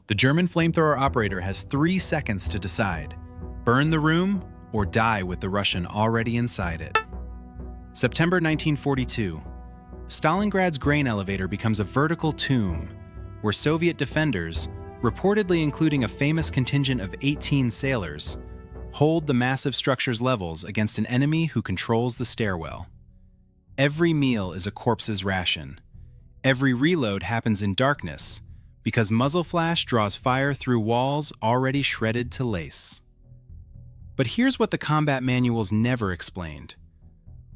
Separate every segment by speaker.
Speaker 1: The German flamethrower operator has 3 seconds to decide: burn the room or die with the Russian already inside it. September 1942. Stalingrad's grain elevator becomes a vertical tomb where Soviet defenders, reportedly including a famous contingent of 18 sailors, hold the massive structure's levels against an enemy who controls the stairwell. Every meal is a corpse's ration. Every reload happens in darkness because muzzle flash draws fire through walls already shredded to lace. But here's what the combat manuals never explained.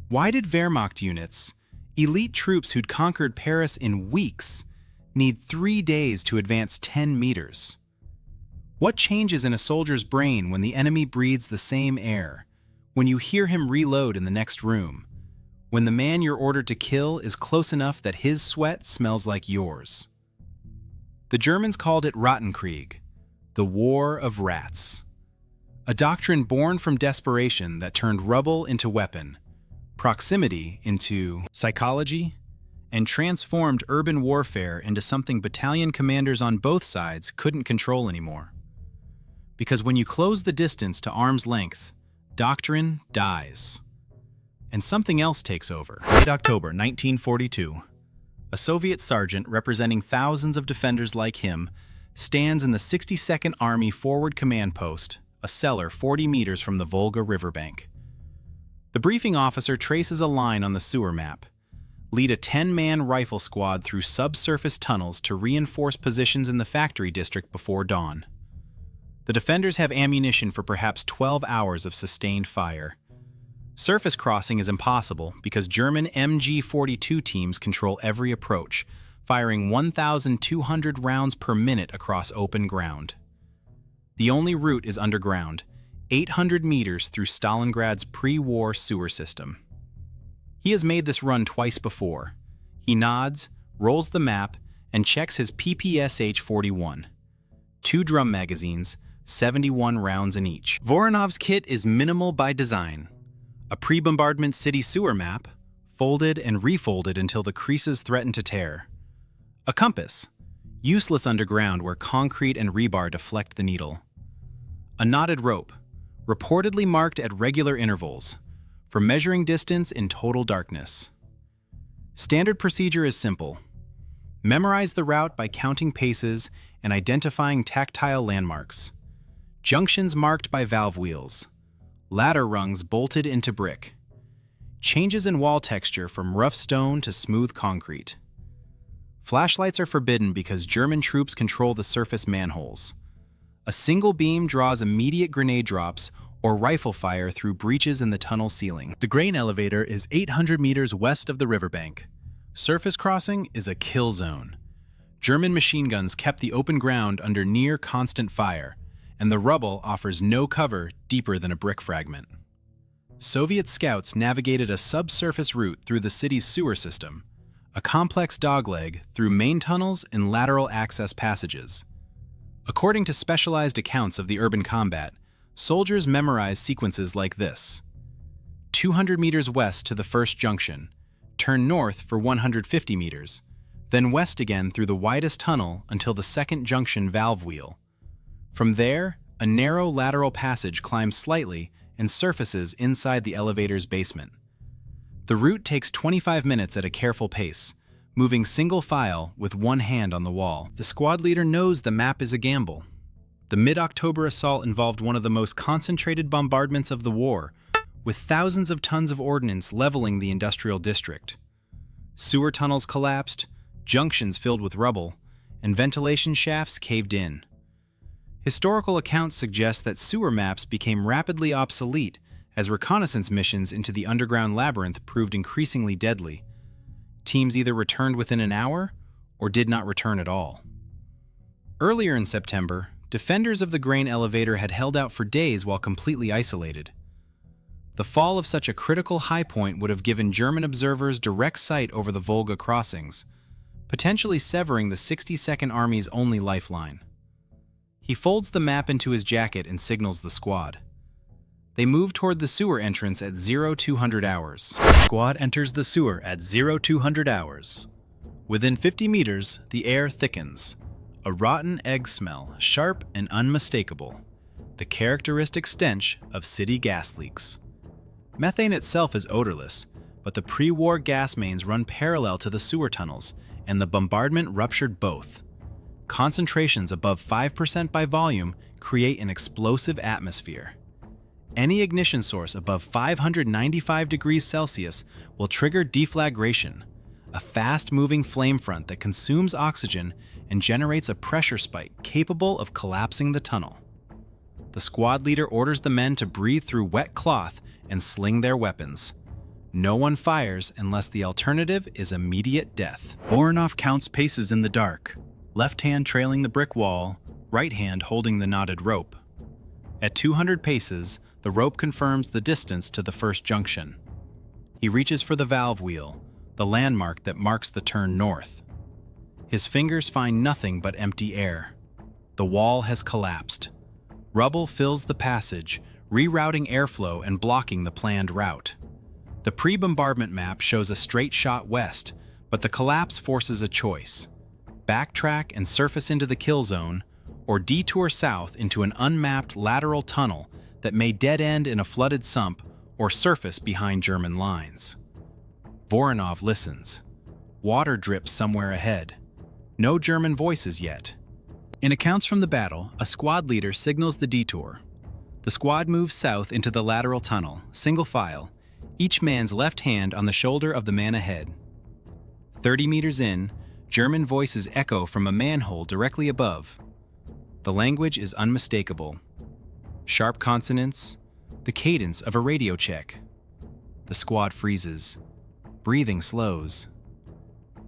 Speaker 1: Why did Wehrmacht units, elite troops who'd conquered Paris in weeks, need 3 days to advance 10 meters? What changes in a soldier's brain when the enemy breathes the same air, when you hear him reload in the next room, when the man you're ordered to kill is close enough that his sweat smells like yours? The Germans called it Rattenkrieg, the War of Rats, a doctrine born from desperation that turned rubble into weapon, proximity into psychology, and transformed urban warfare into something battalion commanders on both sides couldn't control anymore. Because when you close the distance to arm's length, doctrine dies. And something else takes over. Mid-October 1942. A Soviet sergeant representing thousands of defenders like him stands in the 62nd Army Forward Command Post, a cellar 40 meters from the Volga riverbank. The briefing officer traces a line on the sewer map. Lead a 10-man rifle squad through subsurface tunnels to reinforce positions in the factory district before dawn. The defenders have ammunition for perhaps 12 hours of sustained fire. Surface crossing is impossible because German MG-42 teams control every approach, firing 1,200 rounds per minute across open ground. The only route is underground, 800 meters through Stalingrad's pre-war sewer system. He has made this run twice before. He nods, rolls the map, and checks his PPSH-41. 2 drum magazines, 71 rounds in each. Voronov's kit is minimal by design. A pre-bombardment city sewer map, folded and refolded until the creases threaten to tear. A compass, useless underground where concrete and rebar deflect the needle. A knotted rope, reportedly marked at regular intervals, for measuring distance in total darkness. Standard procedure is simple. Memorize the route by counting paces and identifying tactile landmarks. Junctions marked by valve wheels. Ladder rungs bolted into brick. Changes in wall texture from rough stone to smooth concrete. Flashlights are forbidden because German troops control the surface manholes. A single beam draws immediate grenade drops or rifle fire through breaches in the tunnel ceiling. The grain elevator is 800 meters west of the riverbank. Surface crossing is a kill zone. German machine guns kept the open ground under near constant fire, and the rubble offers no cover deeper than a brick fragment. Soviet scouts navigated a subsurface route through the city's sewer system, a complex dogleg through main tunnels and lateral access passages. According to specialized accounts of the urban combat, soldiers memorized sequences like this: 200 meters west to the first junction, turn north for 150 meters, then west again through the widest tunnel until the second junction valve wheel. From there, a narrow lateral passage climbs slightly and surfaces inside the elevator's basement. The route takes 25 minutes at a careful pace, moving single file with one hand on the wall. The squad leader knows the map is a gamble. The mid-October assault involved one of the most concentrated bombardments of the war, with thousands of tons of ordnance leveling the industrial district. Sewer tunnels collapsed, junctions filled with rubble, and ventilation shafts caved in. Historical accounts suggest that sewer maps became rapidly obsolete as reconnaissance missions into the underground labyrinth proved increasingly deadly. Teams either returned within an hour or did not return at all. Earlier in September, defenders of the grain elevator had held out for days while completely isolated. The fall of such a critical high point would have given German observers direct sight over the Volga crossings, potentially severing the 62nd Army's only lifeline. He folds the map into his jacket and signals the squad. They move toward the sewer entrance at 0200 hours. The squad enters the sewer at 0200 hours. Within 50 meters, the air thickens. A rotten egg smell, sharp and unmistakable. The characteristic stench of city gas leaks. Methane itself is odorless, but the pre-war gas mains run parallel to the sewer tunnels, and the bombardment ruptured both. Concentrations above 5% by volume create an explosive atmosphere. Any ignition source above 595 degrees Celsius will trigger deflagration, a fast-moving flame front that consumes oxygen and generates a pressure spike capable of collapsing the tunnel. The squad leader orders the men to breathe through wet cloth and sling their weapons. No one fires unless the alternative is immediate death. Voronov counts paces in the dark, left hand trailing the brick wall, right hand holding the knotted rope. At 200 paces, the rope confirms the distance to the first junction. He reaches for the valve wheel, the landmark that marks the turn north. His fingers find nothing but empty air. The wall has collapsed. Rubble fills the passage, rerouting airflow and blocking the planned route. The pre-bombardment map shows a straight shot west, but the collapse forces a choice: backtrack and surface into the kill zone, or detour south into an unmapped lateral tunnel that may dead end in a flooded sump or surface behind German lines. Voronov listens. Water drips somewhere ahead. No German voices yet. In accounts from the battle, a squad leader signals the detour. The squad moves south into the lateral tunnel, single file, each man's left hand on the shoulder of the man ahead. 30 meters in, German voices echo from a manhole directly above. The language is unmistakable. Sharp consonants, the cadence of a radio check. The squad freezes. Breathing slows.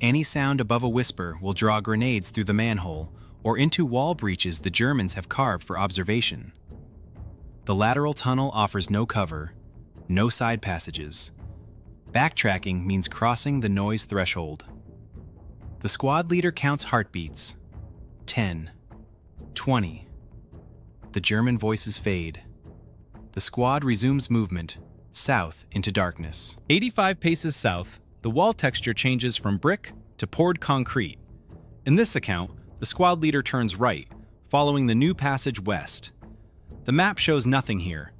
Speaker 1: Any sound above a whisper will draw grenades through the manhole or into wall breaches the Germans have carved for observation. The lateral tunnel offers no cover, no side passages. Backtracking means crossing the noise threshold. The squad leader counts heartbeats. 10. 20. The German voices fade. The squad resumes movement, south into darkness. 85 paces south, the wall texture changes from brick to poured concrete. In this account, the squad leader turns right, following the new passage west. The map shows nothing here.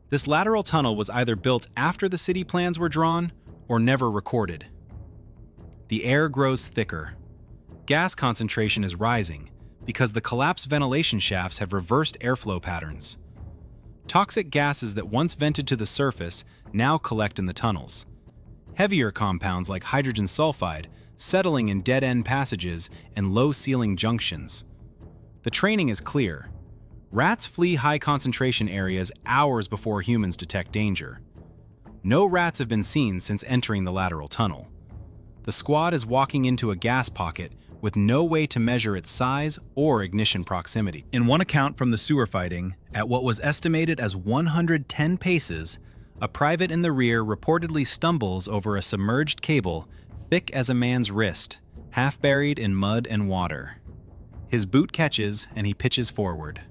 Speaker 1: This lateral tunnel was either built after the city plans were drawn or never recorded. The air grows thicker. Gas concentration is rising because the collapsed ventilation shafts have reversed airflow patterns. Toxic gases that once vented to the surface now collect in the tunnels. Heavier compounds like hydrogen sulfide settling in dead-end passages and low-ceiling junctions. The training is clear. Rats flee high-concentration areas hours before humans detect danger. No rats have been seen since entering the lateral tunnel. The squad is walking into a gas pocket with no way to measure its size or ignition proximity. In one account from the sewer fighting, at what was estimated as 110 paces, a private in the rear reportedly stumbles over a submerged cable thick as a man's wrist, half buried in mud and water. His boot catches and he pitches forward.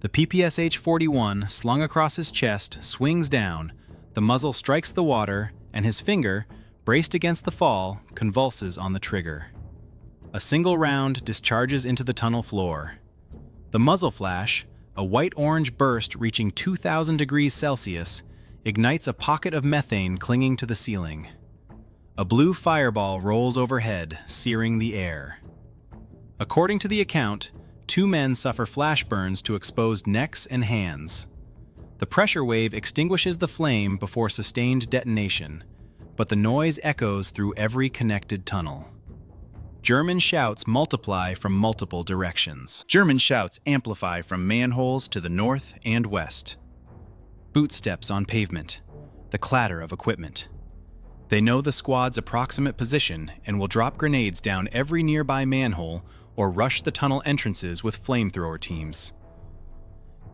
Speaker 1: The PPSH-41, slung across his chest, swings down, the muzzle strikes the water, and his finger, braced against the fall, convulses on the trigger. A single round discharges into the tunnel floor. The muzzle flash, a white-orange burst reaching 2,000 degrees Celsius, ignites a pocket of methane clinging to the ceiling. A blue fireball rolls overhead, searing the air. According to the account, 2 men suffer flash burns to exposed necks and hands. The pressure wave extinguishes the flame before sustained detonation, but the noise echoes through every connected tunnel. German shouts multiply from multiple directions. German shouts amplify from manholes to the north and west. Bootsteps on pavement, the clatter of equipment. They know the squad's approximate position and will drop grenades down every nearby manhole or rush the tunnel entrances with flamethrower teams.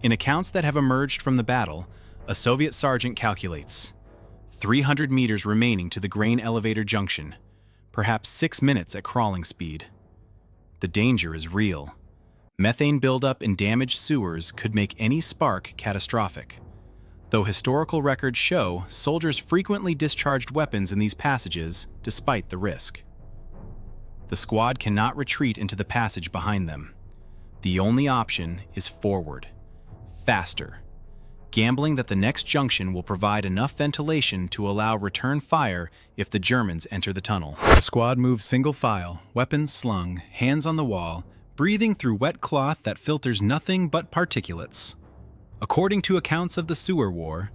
Speaker 1: In accounts that have emerged from the battle, a Soviet sergeant calculates 300 meters remaining to the grain elevator junction, perhaps 6 minutes at crawling speed. The danger is real. Methane buildup in damaged sewers could make any spark catastrophic. Though historical records show soldiers frequently discharged weapons in these passages despite the risk. The squad cannot retreat into the passage behind them. The only option is forward, faster, gambling that the next junction will provide enough ventilation to allow return fire if the Germans enter the tunnel. The squad moves single file, weapons slung, hands on the wall, breathing through wet cloth that filters nothing but particulates. According to accounts of the sewer war,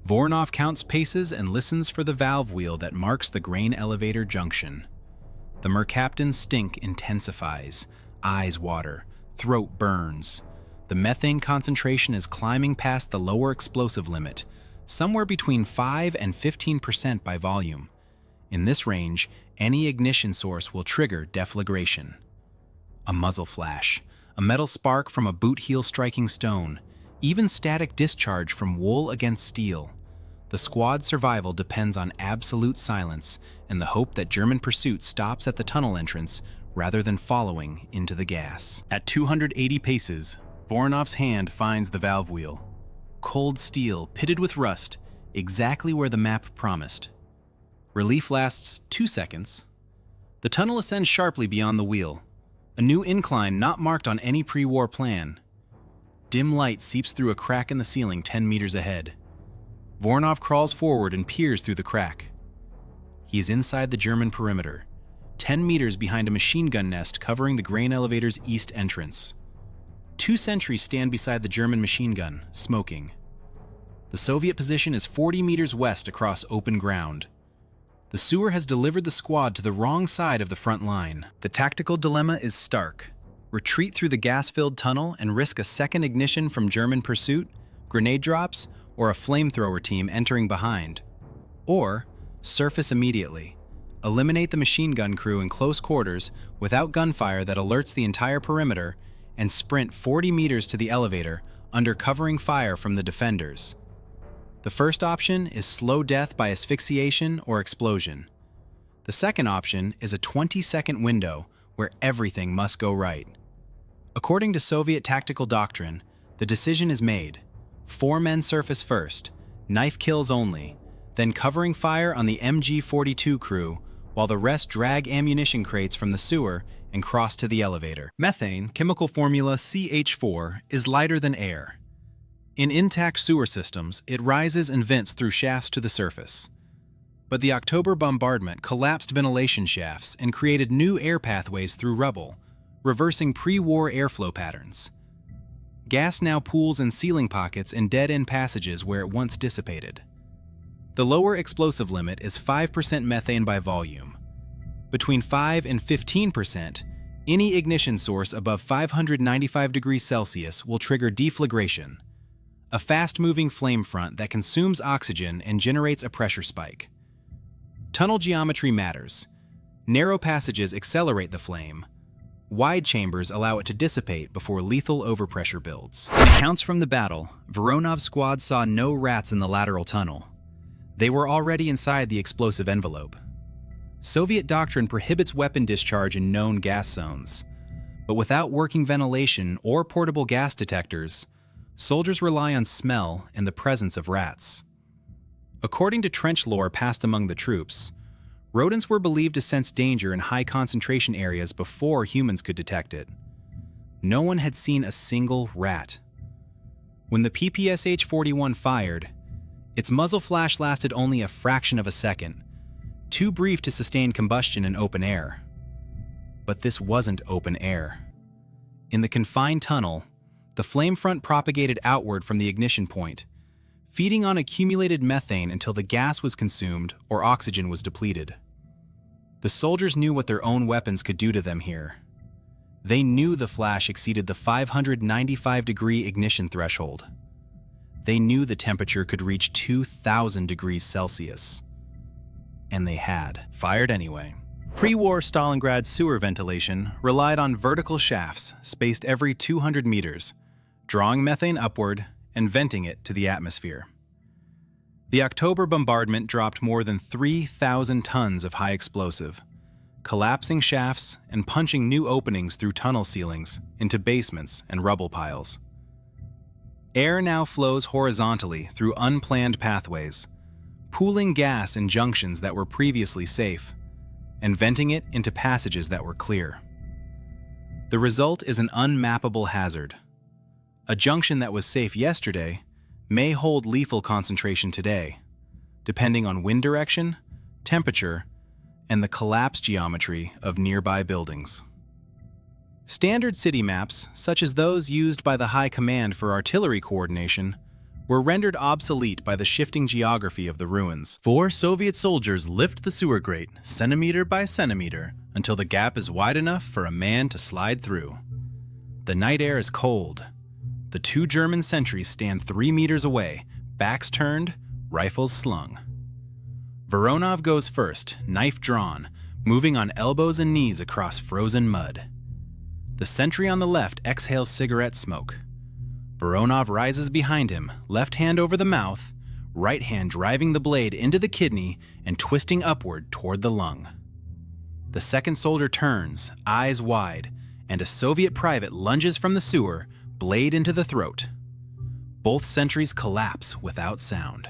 Speaker 1: Voronov counts paces and listens for the valve wheel that marks the grain elevator junction. The mercaptan's stink intensifies, eyes water, throat burns. The methane concentration is climbing past the lower explosive limit, somewhere between 5 and 15% by volume. In this range, any ignition source will trigger deflagration. A muzzle flash, a metal spark from a boot heel striking stone, even static discharge from wool against steel. The squad's survival depends on absolute silence and the hope that German pursuit stops at the tunnel entrance rather than following into the gas. At 280 paces, Voronov's hand finds the valve wheel. Cold steel, pitted with rust, exactly where the map promised. Relief lasts 2 seconds. The tunnel ascends sharply beyond the wheel, a new incline not marked on any pre-war plan. Dim light seeps through a crack in the ceiling 10 meters ahead. Voronov crawls forward and peers through the crack. He is inside the German perimeter, 10 meters behind a machine gun nest covering the grain elevator's east entrance. 2 sentries stand beside the German machine gun, smoking. The Soviet position is 40 meters west across open ground. The sewer has delivered the squad to the wrong side of the front line. The tactical dilemma is stark. Retreat through the gas-filled tunnel and risk a second ignition from German pursuit, grenade drops, or a flamethrower team entering behind. Or surface immediately. Eliminate the machine gun crew in close quarters without gunfire that alerts the entire perimeter and sprint 40 meters to the elevator under covering fire from the defenders. The first option is slow death by asphyxiation or explosion. The second option is a 20-second window where everything must go right. According to Soviet tactical doctrine, the decision is made. 4 men surface first, knife kills only, then covering fire on the MG-42 crew while the rest drag ammunition crates from the sewer and cross to the elevator. Methane, chemical formula CH4, is lighter than air. In intact sewer systems, it rises and vents through shafts to the surface. But the October bombardment collapsed ventilation shafts and created new air pathways through rubble, reversing pre-war airflow patterns. Gas now pools in ceiling pockets and dead-end passages where it once dissipated. The lower explosive limit is 5% methane by volume. Between 5 and 15%, any ignition source above 595 degrees Celsius will trigger deflagration, a fast-moving flame front that consumes oxygen and generates a pressure spike. Tunnel geometry matters. Narrow passages accelerate the flame. Wide chambers allow it to dissipate before lethal overpressure builds. In accounts from the battle, Voronov's squad saw no rats in the lateral tunnel. They were already inside the explosive envelope. Soviet doctrine prohibits weapon discharge in known gas zones. But without working ventilation or portable gas detectors, soldiers rely on smell and the presence of rats. According to trench lore passed among the troops, rodents were believed to sense danger in high concentration areas before humans could detect it. No one had seen a single rat. When the PPSH-41 fired, its muzzle flash lasted only a fraction of a second, too brief to sustain combustion in open air. But this wasn't open air. In the confined tunnel, the flame front propagated outward from the ignition point, feeding on accumulated methane until the gas was consumed or oxygen was depleted. The soldiers knew what their own weapons could do to them here. They knew the flash exceeded the 595-degree ignition threshold. They knew the temperature could reach 2,000 degrees Celsius. And they had. Fired anyway. Pre-war Stalingrad sewer ventilation relied on vertical shafts spaced every 200 meters, drawing methane upward and venting it to the atmosphere. The October bombardment dropped more than 3,000 tons of high explosive, collapsing shafts and punching new openings through tunnel ceilings into basements and rubble piles. Air now flows horizontally through unplanned pathways, pooling gas in junctions that were previously safe, and venting it into passages that were clear. The result is an unmappable hazard. A junction that was safe yesterday may hold lethal concentration today, depending on wind direction, temperature, and the collapse geometry of nearby buildings. Standard city maps, such as those used by the High Command for artillery coordination, were rendered obsolete by the shifting geography of the ruins. 4 Soviet soldiers lift the sewer grate, centimeter by centimeter, until the gap is wide enough for a man to slide through. The night air is cold. The 2 German sentries stand 3 meters away, backs turned, rifles slung. Voronov goes first, knife drawn, moving on elbows and knees across frozen mud. The sentry on the left exhales cigarette smoke. Voronov rises behind him, left hand over the mouth, right hand driving the blade into the kidney and twisting upward toward the lung. The second soldier turns, eyes wide, and a Soviet private lunges from the sewer, blade into the throat. Both sentries collapse without sound.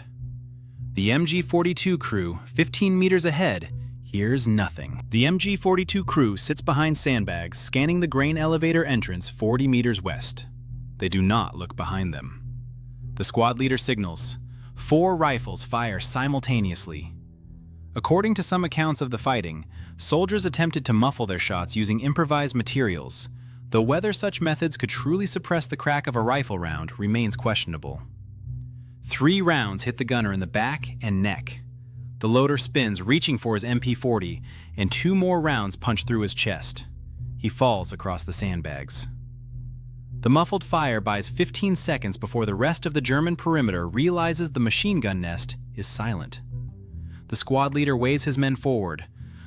Speaker 1: The MG-42 crew, 15 meters ahead, hears nothing. The MG-42 crew sits behind sandbags, scanning the grain elevator entrance 40 meters west. They do not look behind them. The squad leader signals. 4 rifles fire simultaneously. According to some accounts of the fighting, soldiers attempted to muffle their shots using improvised materials, though whether such methods could truly suppress the crack of a rifle round remains questionable. 3 rounds hit the gunner in the back and neck. The loader spins, reaching for his MP-40, and 2 more rounds punch through his chest. He falls across the sandbags. The muffled fire buys 15 seconds before the rest of the German perimeter realizes the machine gun nest is silent. The squad leader waves his men forward.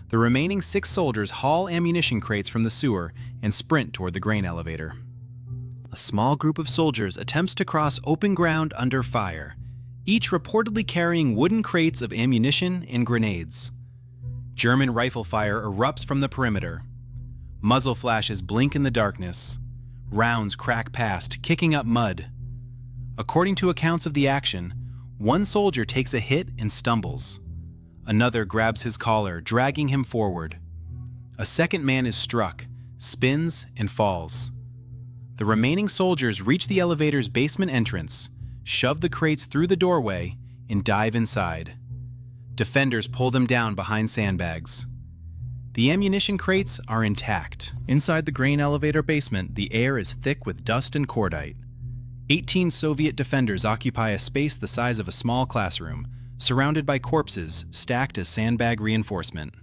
Speaker 1: The remaining 6 soldiers haul ammunition crates from the sewer and sprint toward the grain elevator. A small group of soldiers attempts to cross open ground under fire, each reportedly carrying wooden crates of ammunition and grenades. German rifle fire erupts from the perimeter. Muzzle flashes blink in the darkness. Rounds crack past, kicking up mud. According to accounts of the action, 1 soldier takes a hit and stumbles. Another grabs his collar, dragging him forward. A second man is struck, spins, and falls. The remaining soldiers reach the elevator's basement entrance, shove the crates through the doorway, and dive inside. Defenders pull them down behind sandbags. The ammunition crates are intact. Inside the grain elevator basement, the air is thick with dust and cordite. 18 Soviet defenders occupy a space the size of a small classroom, surrounded by corpses stacked as sandbag reinforcement.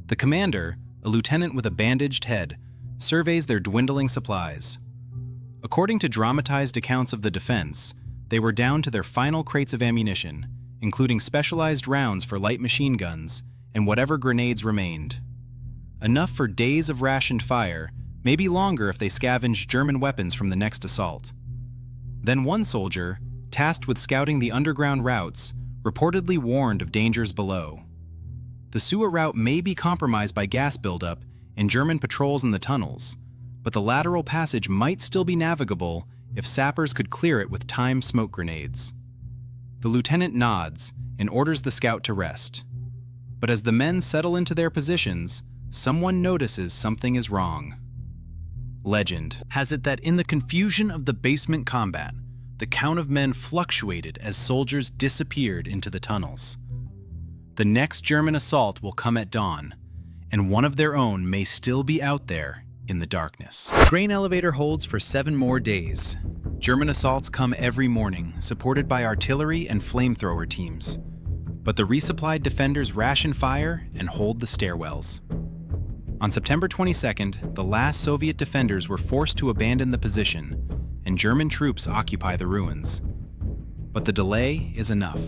Speaker 1: The commander, a lieutenant with a bandaged head, surveys their dwindling supplies. According to dramatized accounts of the defense, they were down to their final crates of ammunition, including specialized rounds for light machine guns and whatever grenades remained. Enough for days of rationed fire, maybe longer if they scavenged German weapons from the next assault. Then 1 soldier, tasked with scouting the underground routes, reportedly warned of dangers below. The sewer route may be compromised by gas buildup and German patrols in the tunnels, but the lateral passage might still be navigable if sappers could clear it with timed smoke grenades. The lieutenant nods and orders the scout to rest. But as the men settle into their positions, someone notices something is wrong. Legend has it that in the confusion of the basement combat, the count of men fluctuated as soldiers disappeared into the tunnels. The next German assault will come at dawn, and one of their own may still be out there in the darkness. The grain elevator holds for 7 more days. German assaults come every morning, supported by artillery and flamethrower teams. But the resupplied defenders ration fire and hold the stairwells. On September 22nd, the last Soviet defenders were forced to abandon the position, and German troops occupy the ruins. But the delay is enough.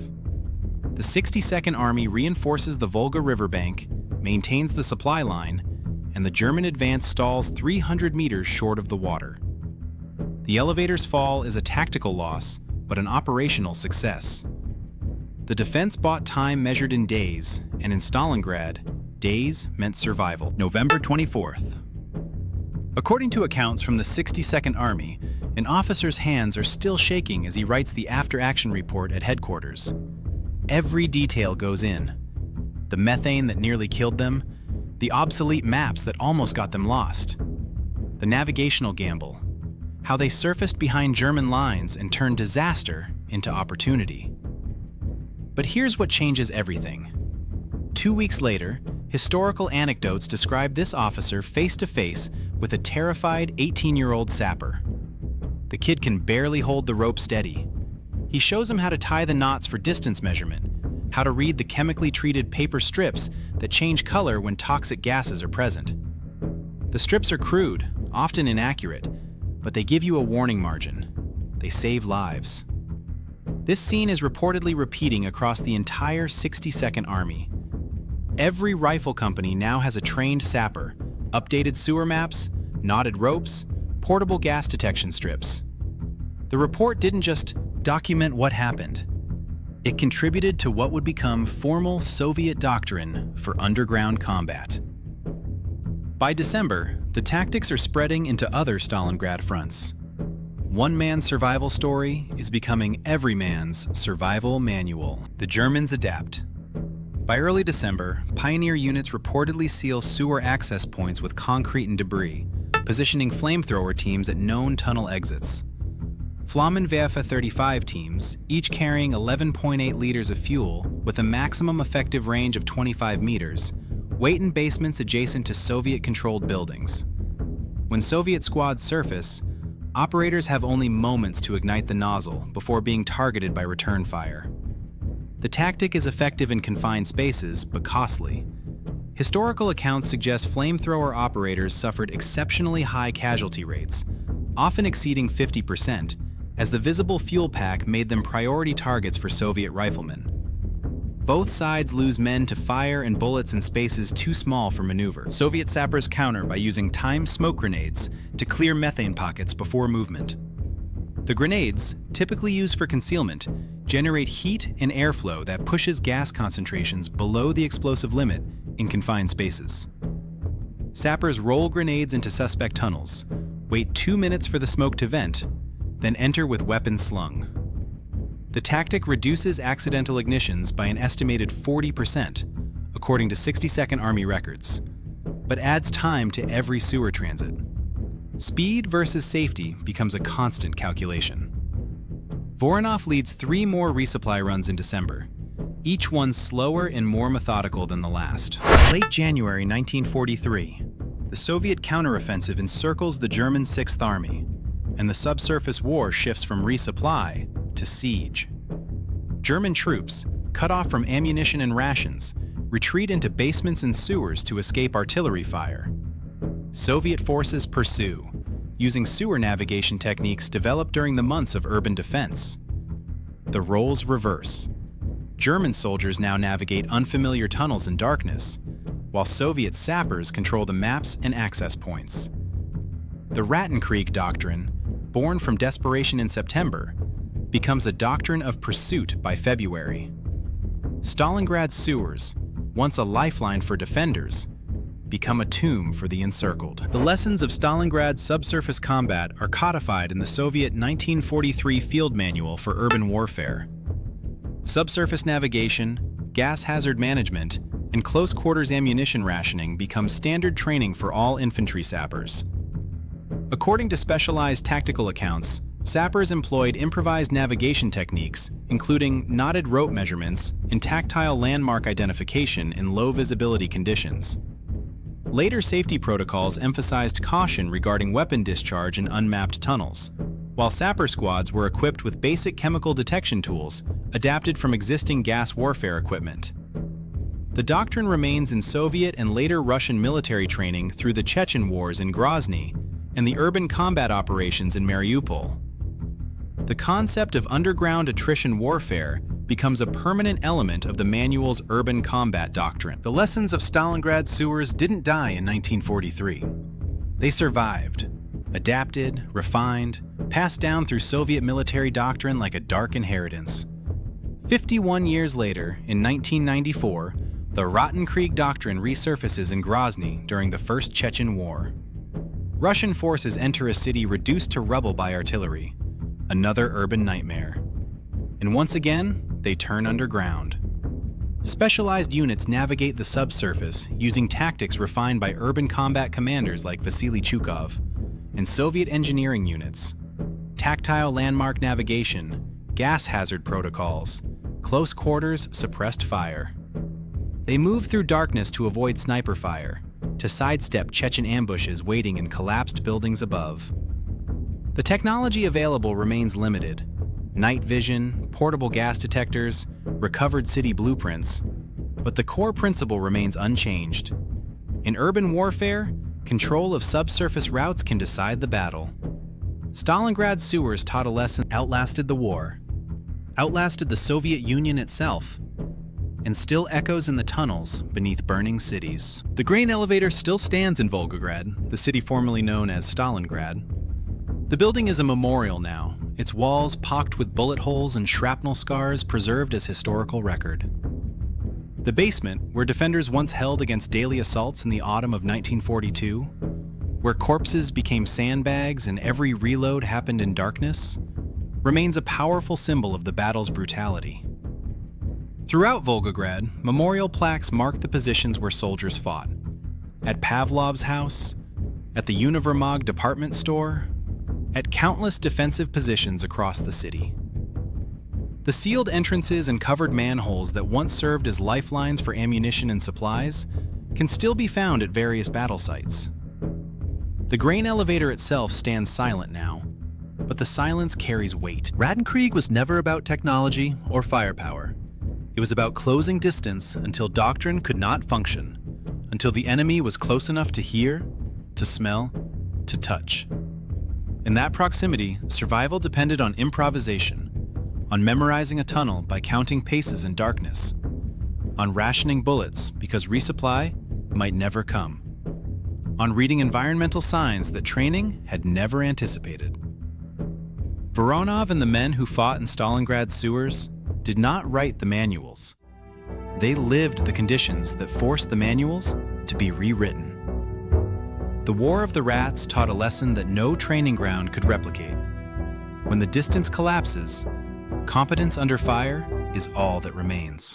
Speaker 1: The 62nd Army reinforces the Volga riverbank, maintains the supply line, and the German advance stalls 300 meters short of the water. The elevator's fall is a tactical loss, but an operational success. The defense bought time measured in days, and in Stalingrad, days meant survival. November 24th. According to accounts from the 62nd Army, an officer's hands are still shaking as he writes the after-action report at headquarters. Every detail goes in. The methane that nearly killed them, the obsolete maps that almost got them lost. the navigational gamble, how they surfaced behind German lines and turned disaster into opportunity. But here's what changes everything. 2 weeks later, historical anecdotes describe this officer face to face with a terrified 18-year-old sapper. The kid can barely hold the rope steady. He shows him how to tie the knots for distance measurement, how to read the chemically treated paper strips that change color when toxic gases are present. The strips are crude, often inaccurate, but they give you a warning margin. They save lives. This scene is reportedly repeating across the entire 62nd Army. Every rifle company now has a trained sapper, updated sewer maps, knotted ropes, portable gas detection strips. The report didn't just document what happened. It contributed to what would become formal Soviet doctrine for underground combat. By December, the tactics are spreading into other Stalingrad fronts. One man's survival story is becoming every man's survival manual. The Germans adapt. By early December, pioneer units reportedly seal sewer access points with concrete and debris, positioning flamethrower teams at known tunnel exits. Flammenwerfer 35 teams, each carrying 11.8 liters of fuel with a maximum effective range of 25 meters, wait in basements adjacent to Soviet-controlled buildings. When Soviet squads surface, operators have only moments to ignite the nozzle before being targeted by return fire. The tactic is effective in confined spaces, but costly. Historical accounts suggest flamethrower operators suffered exceptionally high casualty rates, often exceeding 50%, as the visible fuel pack made them priority targets for Soviet riflemen. Both sides lose men to fire and bullets in spaces too small for maneuver. Soviet sappers counter by using timed smoke grenades to clear methane pockets before movement. The grenades, typically used for concealment, generate heat and airflow that pushes gas concentrations below the explosive limit in confined spaces. Sappers roll grenades into suspect tunnels, wait 2 minutes for the smoke to vent, then enter with weapons slung. The tactic reduces accidental ignitions by an estimated 40%, according to 62nd Army records, but adds time to every sewer transit. Speed versus safety becomes a constant calculation. Voronov leads 3 more resupply runs in December, each one slower and more methodical than the last. Late January 1943, the Soviet counteroffensive encircles the German 6th Army, and the subsurface war shifts from resupply to siege. German troops, cut off from ammunition and rations, retreat into basements and sewers to escape artillery fire. Soviet forces pursue, using sewer navigation techniques developed during the months of urban defense. The roles reverse. German soldiers now navigate unfamiliar tunnels in darkness, while Soviet sappers control the maps and access points. The Rattenkrieg doctrine, born from desperation in September, becomes a doctrine of pursuit by February. Stalingrad's sewers, once a lifeline for defenders, become a tomb for the encircled. The lessons of Stalingrad's subsurface combat are codified in the Soviet 1943 Field Manual for Urban Warfare. Subsurface navigation, gas hazard management, and close-quarters ammunition rationing become standard training for all infantry sappers. According to specialized tactical accounts, sappers employed improvised navigation techniques, including knotted rope measurements and tactile landmark identification in low-visibility conditions. Later safety protocols emphasized caution regarding weapon discharge in unmapped tunnels, while sapper squads were equipped with basic chemical detection tools adapted from existing gas warfare equipment. The doctrine remains in Soviet and later Russian military training through the Chechen Wars in Grozny and the urban combat operations in Mariupol. The concept of underground attrition warfare becomes a permanent element of the manual's urban combat doctrine. The lessons of Stalingrad sewers didn't die in 1943. They survived, adapted, refined, passed down through Soviet military doctrine like a dark inheritance. 51 years later, in 1994, the Rattenkrieg doctrine resurfaces in Grozny during the First Chechen War. Russian forces enter a city reduced to rubble by artillery, another urban nightmare. And once again, they turn underground. Specialized units navigate the subsurface using tactics refined by urban combat commanders like Vasily Chukov, and Soviet engineering units, tactile landmark navigation, gas hazard protocols, close quarters suppressed fire. They moved through darkness to avoid sniper fire, to sidestep Chechen ambushes waiting in collapsed buildings above. The technology available remains limited. Night vision, portable gas detectors, recovered city blueprints, but the core principle remains unchanged. In urban warfare, control of subsurface routes can decide the battle. Stalingrad's sewers taught a lesson that outlasted the war, outlasted the Soviet Union itself, and still echoes in the tunnels beneath burning cities. The grain elevator still stands in Volgograd, the city formerly known as Stalingrad. The building is a memorial now, its walls pocked with bullet holes and shrapnel scars preserved as historical record. The basement, where defenders once held against daily assaults in the autumn of 1942, where corpses became sandbags and every reload happened in darkness, remains a powerful symbol of the battle's brutality. Throughout Volgograd, memorial plaques mark the positions where soldiers fought. At Pavlov's house, at the Univermag department store, at countless defensive positions across the city. The sealed entrances and covered manholes that once served as lifelines for ammunition and supplies can still be found at various battle sites. The grain elevator itself stands silent now, but the silence carries weight.
Speaker 2: Rattenkrieg was never about technology or firepower. It was about closing distance until doctrine could not function, until the enemy was close enough to hear, to smell, to touch. In that proximity, survival depended on improvisation, on memorizing a tunnel by counting paces in darkness, on rationing bullets because resupply might never come, on reading environmental signs that training had never anticipated. Voronov and the men who fought in Stalingrad's sewers did not write the manuals. They lived the conditions that forced the manuals to be rewritten. The War of the Rats taught a lesson that no training ground could replicate. When the distance collapses, competence under fire is all that remains.